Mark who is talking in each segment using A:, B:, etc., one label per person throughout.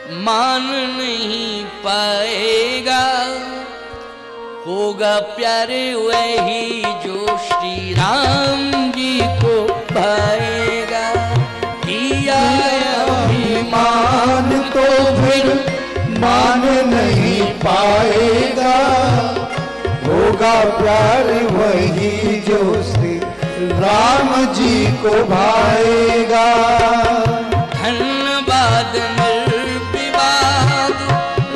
A: मान नहीं पाएगा। होगा प्यारे वही जो श्री राम जी को भाएगा। किया
B: अभिमान तो फिर मान नहीं पाएगा। होगा प्यार वही जो श्री राम जी को भाएगा।
A: धन्यवाद निर्विवाद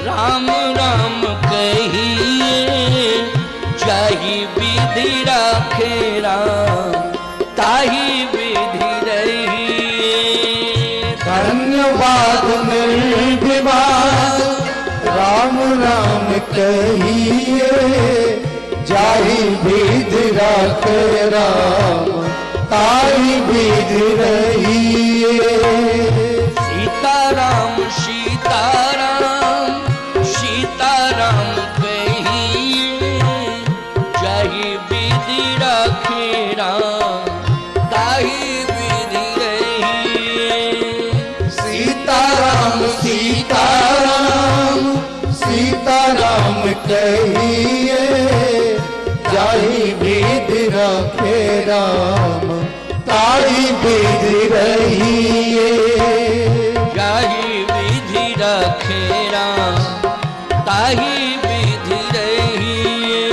A: राम राम कहिए। जाहि विधि राखे राम ताहि विधि रहिए।
B: धन्यवाद निर्विवाद राम राम कहिए। जाहि विधि राखे राम ताहि विधि रहिए।
A: सीताराम सीताराम सीताराम कहिए। जाहि विधि राखे राम ताहि विधि रहिए।
B: सीताराम सीताराम सीताराम कहिए। जाहि विधि राखे राम ताहि विधि रहिए।
A: जाहि विधि राखे राम ताहि विधि रहिए।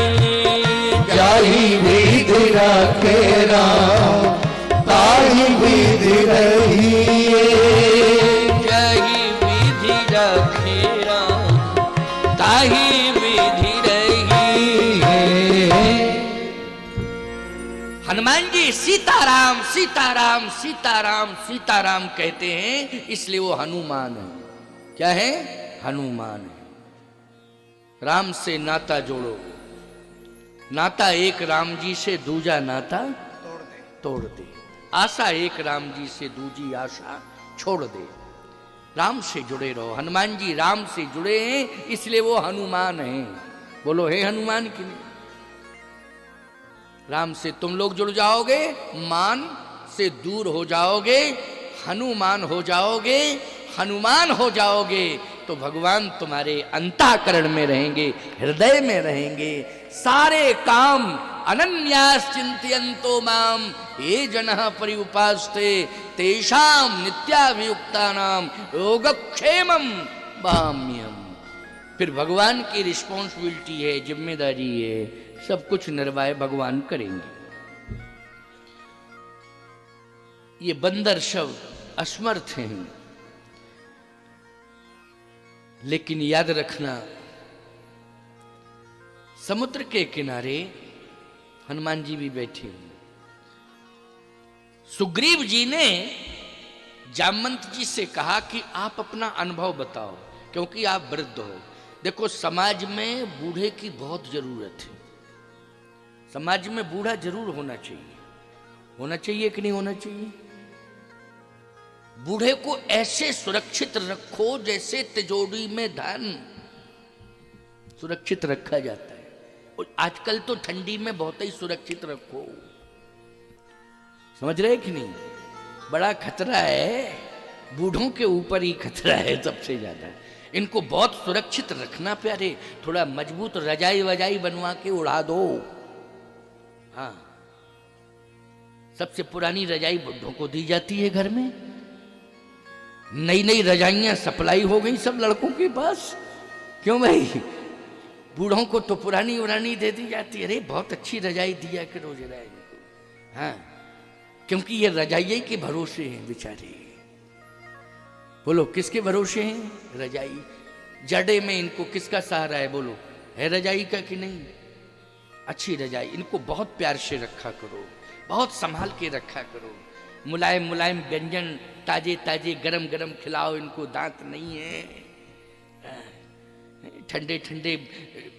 B: जाहि विधि राखे राम ताहि विधि रहिए।
A: जाहि विधि राखे राम ताहि विधि रहिए। हनुमान जी सीताराम सीताराम सीताराम सीताराम कहते हैं, इसलिए वो हनुमान है। क्या है? हनुमान है। राम से नाता जोड़ो। नाता एक राम जी से, दूजा नाता तोड़ दे। आशा एक राम जी से, दूजी आशा छोड़ दे। राम से जुड़े रहो। हनुमान जी राम से जुड़े हैं, इसलिए वो हनुमान हैं। बोलो हे हनुमान की नहीं। राम से तुम लोग जुड़ जाओगे, मान से दूर हो जाओगे, हनुमान हो जाओगे। हनुमान हो जाओगे तो भगवान तुम्हारे अंतःकरण में रहेंगे, हृदय में रहेंगे। सारे काम अनन्यास चिंतयन्तो माम ये जनः पर्युपास्ते तेषां नित्याभियुक्तानां योगक्षेमं वहाम्यहम्। फिर भगवान की रिस्पॉन्सिबिलिटी है, जिम्मेदारी है, सब कुछ निर्वाह भगवान करेंगे। ये बंदर सब असमर्थ हैं, लेकिन याद रखना समुद्र के किनारे हनुमान जी भी बैठे हैं। सुग्रीव जी ने जामवंत जी से कहा कि आप अपना अनुभव बताओ, क्योंकि आप वृद्ध हो। देखो समाज में बूढ़े की बहुत जरूरत है। समाज में बूढ़ा जरूर होना चाहिए। होना चाहिए कि नहीं होना चाहिए? बूढ़े को ऐसे सुरक्षित रखो जैसे तिजोरी में धन सुरक्षित रखा जाता है। और आजकल तो ठंडी में बहुत ही सुरक्षित रखो। समझ रहे कि नहीं? बड़ा खतरा है, बूढ़ों के ऊपर ही खतरा है सबसे ज्यादा। इनको बहुत सुरक्षित रखना प्यारे। थोड़ा मजबूत रजाई वजाई बनवा के उड़ा दो। हाँ, सबसे पुरानी रजाई बुढ़ों को दी जाती है घर में। नई नई रजाइयां सप्लाई हो गई सब लड़कों के पास। क्यों भाई? बूढ़ों को तो पुरानी उरानी दे दी जाती है। अरे बहुत अच्छी रजाई दिया करो जरा इनको। हाँ, क्योंकि ये रजाई के भरोसे हैं बेचारे। बोलो किसके भरोसे हैं? रजाई। जड़े में इनको किसका सहारा है? बोलो है रजाई का कि नहीं? अच्छी रजाई। इनको बहुत प्यार से रखा करो, बहुत संभाल के रखा करो। मुलायम मुलायम व्यंजन ताजे ताजे गरम गरम खिलाओ इनको। दांत नहीं है, ठंडे ठंडे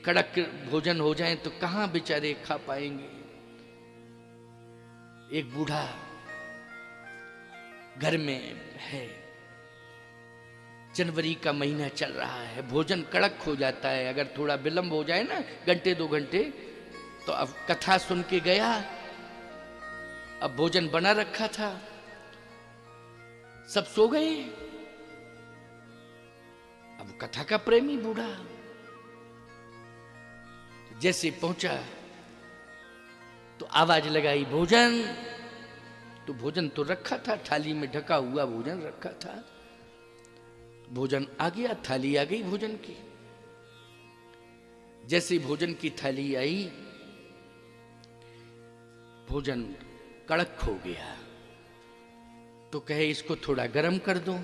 A: कड़क भोजन हो जाए तो कहाँ बेचारे खा पाएंगे। एक बूढ़ा घर में है, जनवरी का महीना चल रहा है, भोजन कड़क हो जाता है। अगर थोड़ा विलंब हो जाए ना, घंटे 2 घंटे, तो अब कथा सुन के गया, अब भोजन बना रखा था, सब सो गए। कथा का प्रेमी बूढ़ा। जैसे पहुंचा तो आवाज लगाई भोजन। तो भोजन तो रखा था, थाली में ढका हुआ भोजन रखा था। भोजन आ गया, थाली आ गई भोजन की। जैसे भोजन की थाली आई, भोजन कड़क हो गया। तो कहे इसको थोड़ा गर्म कर दो।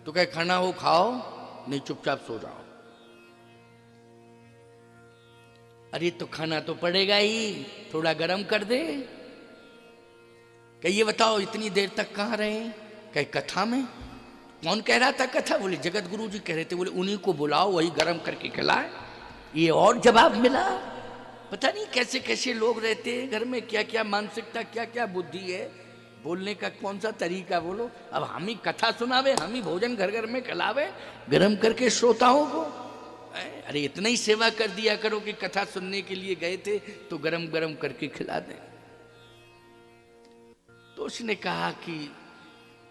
A: तो कहे खाना हो खाओ, नहीं चुपचाप सो जाओ। अरे तो खाना तो पड़ेगा ही, थोड़ा गर्म कर दे। कहे ये बताओ इतनी देर तक कहाँ रहे? कहे कथा में। कौन कह रहा था कथा? बोले जगत गुरु जी कह रहे थे। बोले उन्हीं को बुलाओ, वही गर्म करके खिलाए। ये और जवाब मिला। पता नहीं कैसे कैसे लोग रहते हैं घर में, क्या क्या मानसिकता, क्या क्या बुद्धि है, बोलने का कौन सा तरीका। बोलो अब हम ही कथा सुनावे, हम ही भोजन घर घर में खिलावे गर्म करके श्रोताओं को। अरे इतना ही सेवा कर दिया करो कि कथा सुनने के लिए गए थे तो गरम गरम करके खिला दें। तो उसने कहा कि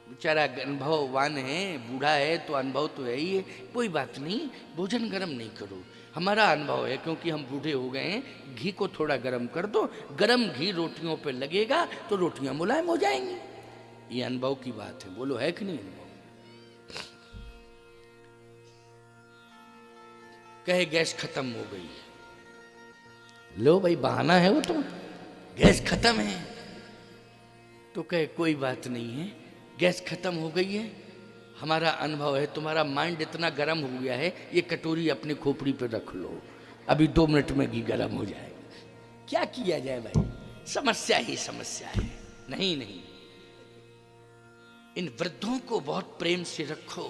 A: बेचारा अनुभववान है, बूढ़ा है तो अनुभव तो है ही है, कोई बात नहीं, भोजन गरम नहीं करो। हमारा अनुभव है क्योंकि हम बूढ़े हो गए हैं, घी को थोड़ा गरम कर दो, गरम घी रोटियों पे लगेगा तो रोटियां मुलायम हो जाएंगी। ये अनुभव की बात है। बोलो है कि नहीं अनुभव? कहे गैस खत्म हो गई। लो भाई बहाना है वो तो, गैस खत्म है। तो कहे कोई बात नहीं है, गैस खत्म हो गई है, हमारा अनुभव है तुम्हारा माइंड इतना गर्म हो गया है, ये कटोरी अपने खोपड़ी पे रख लो, अभी 2 मिनट में घी गर्म हो जाएगा। क्या किया जाए भाई, समस्या ही समस्या है। नहीं नहीं, इन वृद्धों को बहुत प्रेम से रखो,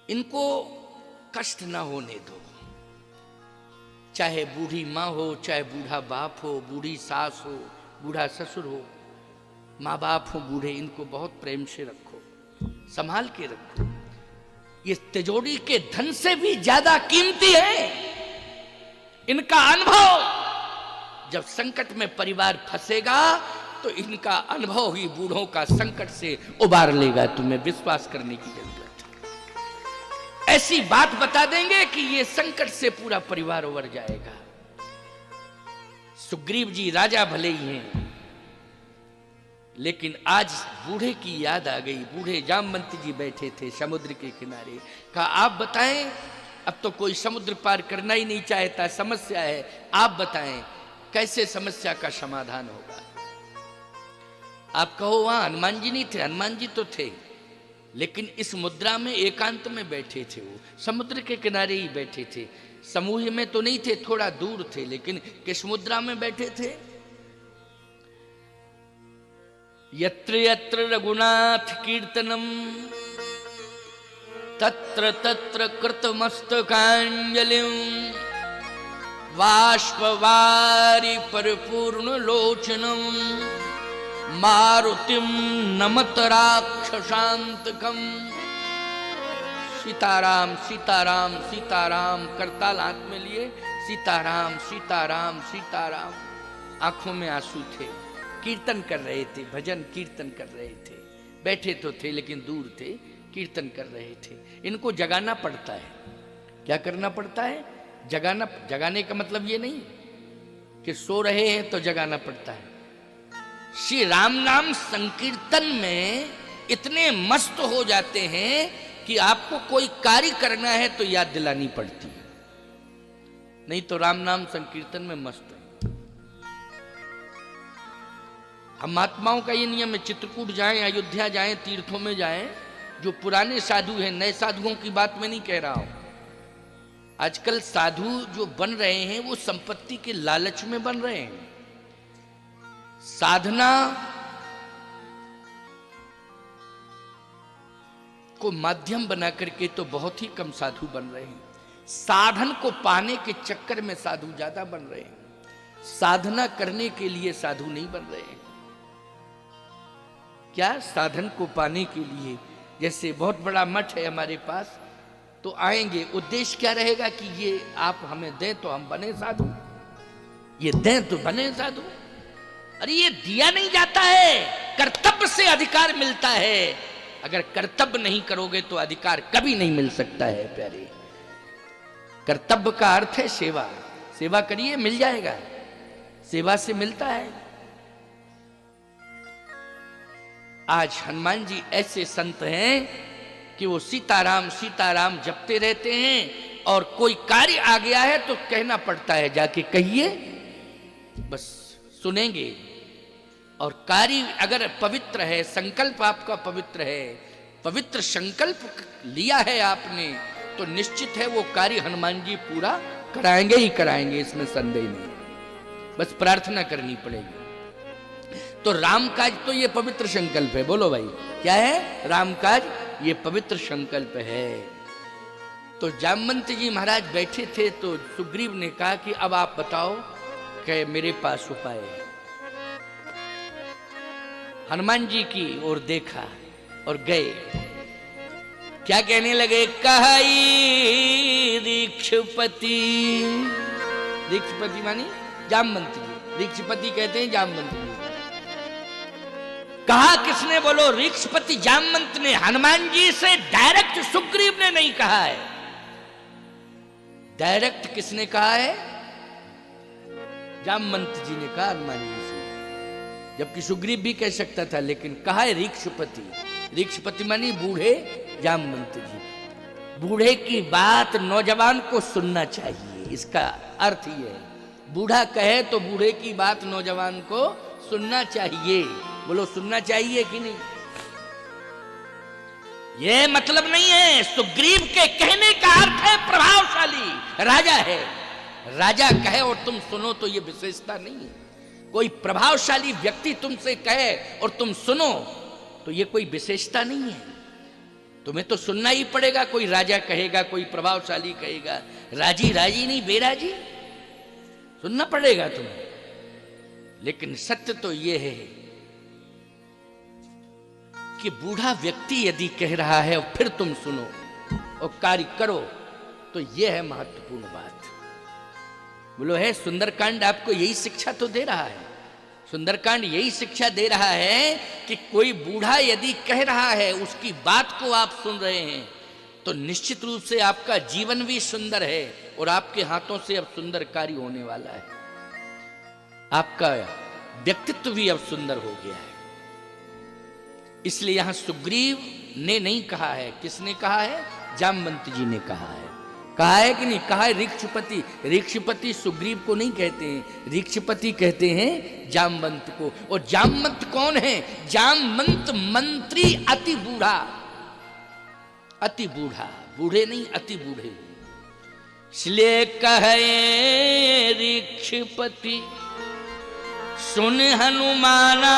A: इनको कष्ट ना होने दो। चाहे बूढ़ी माँ हो, चाहे बूढ़ा बाप हो, बूढ़ी सास हो, बूढ़ा ससुर हो, माँ बाप हो बूढ़े, इनको बहुत प्रेम से रखो, संभाल के रखो। ये तिजोरी के धन से भी ज्यादा कीमती है इनका अनुभव। जब संकट में परिवार फंसेगा तो इनका अनुभव ही बूढ़ों का संकट से उबार लेगा। तुम्हें विश्वास करने की जरूरत है। ऐसी बात बता देंगे कि ये संकट से पूरा परिवार उबर जाएगा। सुग्रीव जी राजा भले ही हैं, लेकिन आज बूढ़े की याद आ गई। बूढ़े जामवंती जी बैठे थे समुद्र के किनारे। कहा आप बताएं, अब तो कोई समुद्र पार करना ही नहीं चाहता, समस्या है, आप बताएं कैसे समस्या का समाधान होगा। आप कहो वहां हनुमान जी नहीं थे, हनुमान जी तो थे, लेकिन इस मुद्रा में एकांत में बैठे थे, वो समुद्र के किनारे ही बैठे थे, समूह में तो नहीं थे, थोड़ा दूर थे, लेकिन किस मुद्रा में बैठे थे? यत्र यत्र रघुनाथ कीर्तनम तत्र तत्र कृतमस्तकांजलिं बाष्पवारि परिपूर्ण लोचनम मारुतिम नमत राक्षसांतकम। सीताराम सीताराम सीताराम करताल हाथ में लिए, सीताराम सीताराम सीताराम। आंखों में आंसू थे, कीर्तन कर रहे थे, भजन कीर्तन कर रहे थे, बैठे तो थे लेकिन दूर थे, कीर्तन कर रहे थे। इनको जगाना पड़ता है। क्या करना पड़ता है? जगाना। जगाने का मतलब ये नहीं कि सो रहे हैं तो जगाना पड़ता है। श्री राम नाम संकीर्तन में इतने मस्त हो जाते हैं कि आपको कोई कार्य करना है तो याद दिलानी पड़ती है, नहीं तो राम नाम संकीर्तन में मस्त है। हम महात्माओं का ये नियम है, चित्रकूट जाएं, अयोध्या जाएं, तीर्थों में जाएं, जो पुराने साधु हैं, नए साधुओं की बात मैं नहीं कह रहा हूं। आजकल साधु जो बन रहे हैं वो संपत्ति के लालच में बन रहे हैं। साधना को माध्यम बना करके तो बहुत ही कम साधु बन रहे हैं। साधन को पाने के चक्कर में साधु ज्यादा बन रहे हैं, साधना करने के लिए साधु नहीं बन रहे हैं। क्या? साधन को पाने के लिए। जैसे बहुत बड़ा मठ है हमारे पास, तो आएंगे, उद्देश्य क्या रहेगा कि ये आप हमें दें तो हम बने साधु, ये दें तो बने साधु। अरे ये दिया नहीं जाता है, कर्तव्य से अधिकार मिलता है। अगर कर्तव्य नहीं करोगे तो अधिकार कभी नहीं मिल सकता है प्यारे। कर्तव्य का अर्थ है सेवा। सेवा करिए, मिल जाएगा, सेवा से मिलता है। आज हनुमान जी ऐसे संत हैं कि वो सीताराम सीताराम जपते रहते हैं, और कोई कार्य आ गया है तो कहना पड़ता है जाके कहिए, बस सुनेंगे। और कार्य अगर पवित्र है, संकल्प आपका पवित्र है, पवित्र संकल्प लिया है आपने, तो निश्चित है वो कार्य हनुमान जी पूरा कराएंगे ही कराएंगे, इसमें संदेह नहीं। बस प्रार्थना करनी पड़ेगी। तो राम काज तो ये पवित्र संकल्प है। बोलो भाई, क्या है? राम काज ये पवित्र संकल्प है। तो जामवंत जी महाराज बैठे थे, तो सुग्रीव ने कहा कि अब आप बताओ कि मेरे पास उपाय है। हनुमान जी की ओर देखा और गए। क्या कहने लगे? कहाई ऋक्षपति। ऋक्षपति मानी जामवंत जी, ऋक्षपति कहते हैं जामवंत जी। कहा किसने? बोलो, ऋक्षपति जामवंत ने। हनुमान जी से डायरेक्ट सुग्रीव ने नहीं कहा है। डायरेक्ट किसने कहा है? जामवंत जी ने कहा हनुमान जी से, जबकि सुग्रीव भी कह सकता था, लेकिन कहा है ऋक्षपति। ऋक्षपति मानी बूढ़े जामवंत जी। बूढ़े की बात नौजवान को सुनना चाहिए, इसका अर्थ ये है। बूढ़ा कहे तो बूढ़े की बात नौजवान को सुनना चाहिए। बोलो, सुनना चाहिए कि नहीं? ये मतलब नहीं है। सुग्रीव के कहने का अर्थ है प्रभावशाली राजा है। राजा कहे और तुम सुनो तो ये विशेषता नहीं है। कोई प्रभावशाली व्यक्ति तुमसे कहे और तुम सुनो तो ये कोई विशेषता नहीं है। तुम्हें तो सुनना ही पड़ेगा। कोई राजा कहेगा, कोई प्रभावशाली कहेगा, राजी राजी नहीं बेराजी, सुनना पड़ेगा तुम्हें। लेकिन सत्य तो ये है कि बूढ़ा व्यक्ति यदि कह रहा है और फिर तुम सुनो और कार्य करो, तो यह है महत्वपूर्ण बात। बोलो, है सुंदरकांड आपको यही शिक्षा तो दे रहा है। सुंदरकांड यही शिक्षा दे रहा है कि कोई बूढ़ा यदि कह रहा है, उसकी बात को आप सुन रहे हैं, तो निश्चित रूप से आपका जीवन भी सुंदर है और आपके हाथों से अब सुंदर कार्य होने वाला है। आपका व्यक्तित्व भी अब सुंदर हो गया है। इसलिए यहां सुग्रीव ने नहीं कहा है। किसने कहा है? जामवंत जी ने कहा है। कहा है कि नहीं? कहा है ऋक्षपति। ऋक्षपति सुग्रीव को नहीं कहते हैं, ऋक्षपति कहते हैं जामवंत को। और जामवंत कौन है? जामवंत मंत्री अति बूढ़ा। अति बूढ़ा, बूढ़े नहीं, अति बूढ़े। इसलिए कहे ऋक्षपति सुन हनुमाना,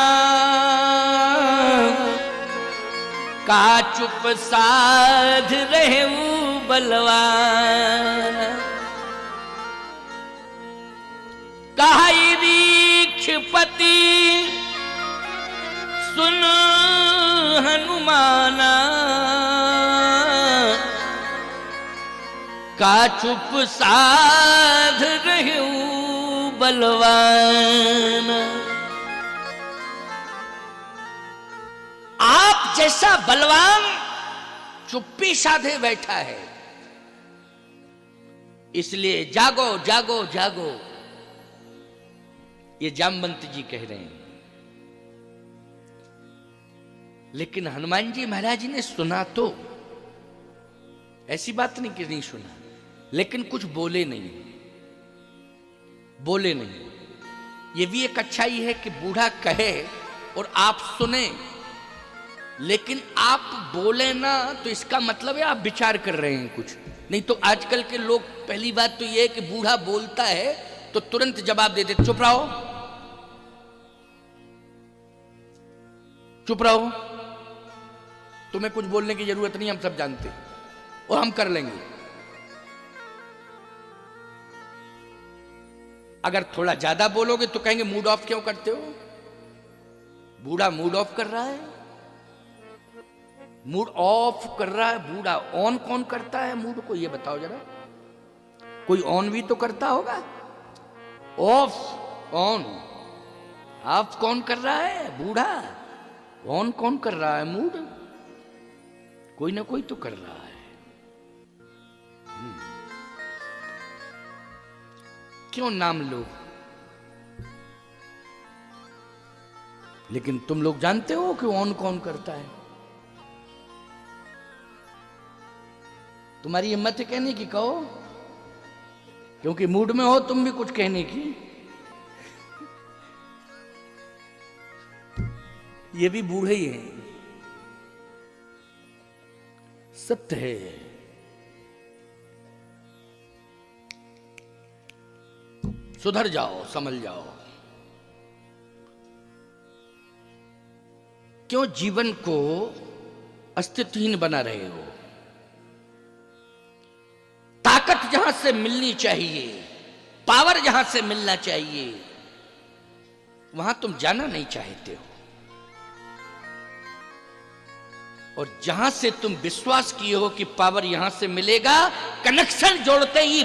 A: का चुप साध रहे बलवान। कहाई ऋक्षपति सुन हनुमाना, का चुप साध रहे बलवान। आप जैसा बलवान चुप्पी साधे बैठा है, इसलिए जागो जागो जागो, ये जामवंत जी कह रहे हैं। लेकिन हनुमान जी महाराज ने सुना तो, ऐसी बात नहीं कि नहीं सुना, लेकिन कुछ बोले नहीं। बोले नहीं। ये भी एक अच्छाई है कि बूढ़ा कहे और आप सुने, लेकिन आप बोले ना, तो इसका मतलब है आप विचार कर रहे हैं कुछ। नहीं तो आजकल के लोग, पहली बात तो ये है कि बूढ़ा बोलता है तो तुरंत जवाब दे देते, चुप रहो चुप रहो, तुम्हें कुछ बोलने की जरूरत नहीं, हम सब जानते और हम कर लेंगे। अगर थोड़ा ज्यादा बोलोगे तो कहेंगे मूड ऑफ क्यों करते हो? बूढ़ा मूड ऑफ कर रहा है। मूड ऑफ कर रहा है बूढ़ा। ऑन कौन करता है मूड को? ये बताओ जरा। कोई ऑन भी तो करता होगा। ऑफ ऑन, ऑफ कौन कर रहा है? बूढ़ा। ऑन कौन कर रहा है? मूड। कोई ना कोई तो कर रहा है। क्यों नाम लो? लेकिन तुम लोग जानते हो कि ऑन कौन करता है? तुम्हारी हिम्मत है कहने की, कहो, क्योंकि मूड में हो तुम भी कुछ कहने की। ये भी बूढ़े ही हैं, सत्य है। सुधर जाओ, समझ जाओ। क्यों जीवन को अस्तित्वहीन बना रहे हो? ताकत जहां से मिलनी चाहिए, पावर जहां से मिलना चाहिए, वहां तुम जाना नहीं चाहते हो। और जहां से तुम विश्वास किए हो कि पावर यहां से मिलेगा, कनेक्शन जोड़ते ही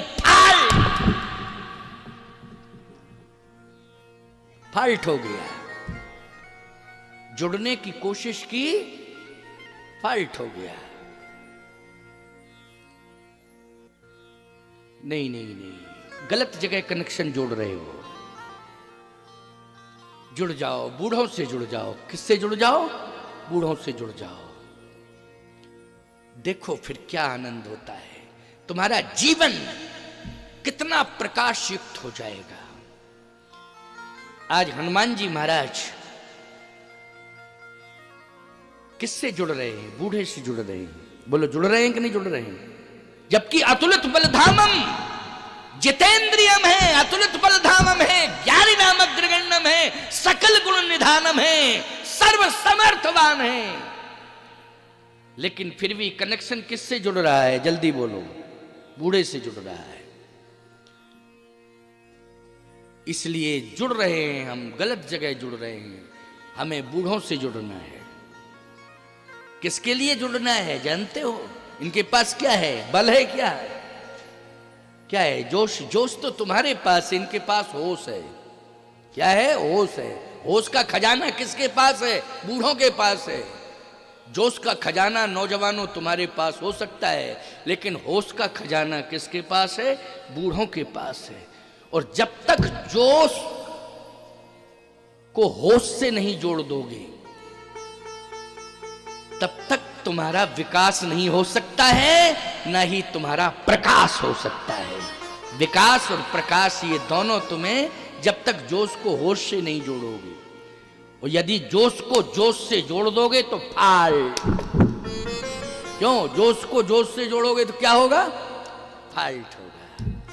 A: फाल्ट हो गया। जुड़ने की कोशिश की, फाल्ट हो गया। नहीं नहीं नहीं, गलत जगह कनेक्शन जोड़ रहे हो। जुड़ जाओ, बूढ़ों से जुड़ जाओ। किससे जुड़ जाओ? बूढ़ों से जुड़ जाओ। देखो फिर क्या आनंद होता है। तुम्हारा जीवन कितना प्रकाश युक्त हो जाएगा। आज हनुमान जी महाराज किससे जुड़ रहे हैं? बूढ़े से जुड़ रहे हैं। बोलो, जुड़ रहे हैं कि नहीं जुड़ रहे हैं? जबकि अतुलित बलधामम जितेंद्रियम है, अतुलित बलधामम है, ज्ञानी नाम अग्रगण्यम है, सकल गुण निधानम है, सर्व समर्थवान है। लेकिन फिर भी कनेक्शन किससे जुड़ रहा है? जल्दी बोलो। बूढ़े से जुड़ रहा है। इसलिए जुड़ रहे हैं हम, गलत जगह जुड़ रहे हैं। हमें बूढ़ों से जुड़ना है। किसके लिए जुड़ना है जानते हो? इनके पास क्या है? बल है क्या? क्या है? जोश। जोश तो तुम्हारे पास है, इनके पास होश है। क्या है? होश है। होश का खजाना किसके पास है? बूढ़ों के पास है। जोश का खजाना नौजवानों तुम्हारे पास हो सकता है, लेकिन होश का खजाना किसके पास है? बूढ़ों के पास है। और जब तक जोश को होश से नहीं जोड़ दोगे, तब तक तुम्हारा विकास नहीं हो सकता है, ना ही तुम्हारा प्रकाश हो सकता है। विकास और प्रकाश ये दोनों तुम्हें जब तक जोश को होश से नहीं जोड़ोगे। और यदि जोश को जोश से जोड़ दोगे तो फाल्ट। क्यों? जोश को जोश से जोड़ोगे तो क्या होगा? फाल्ट होगा।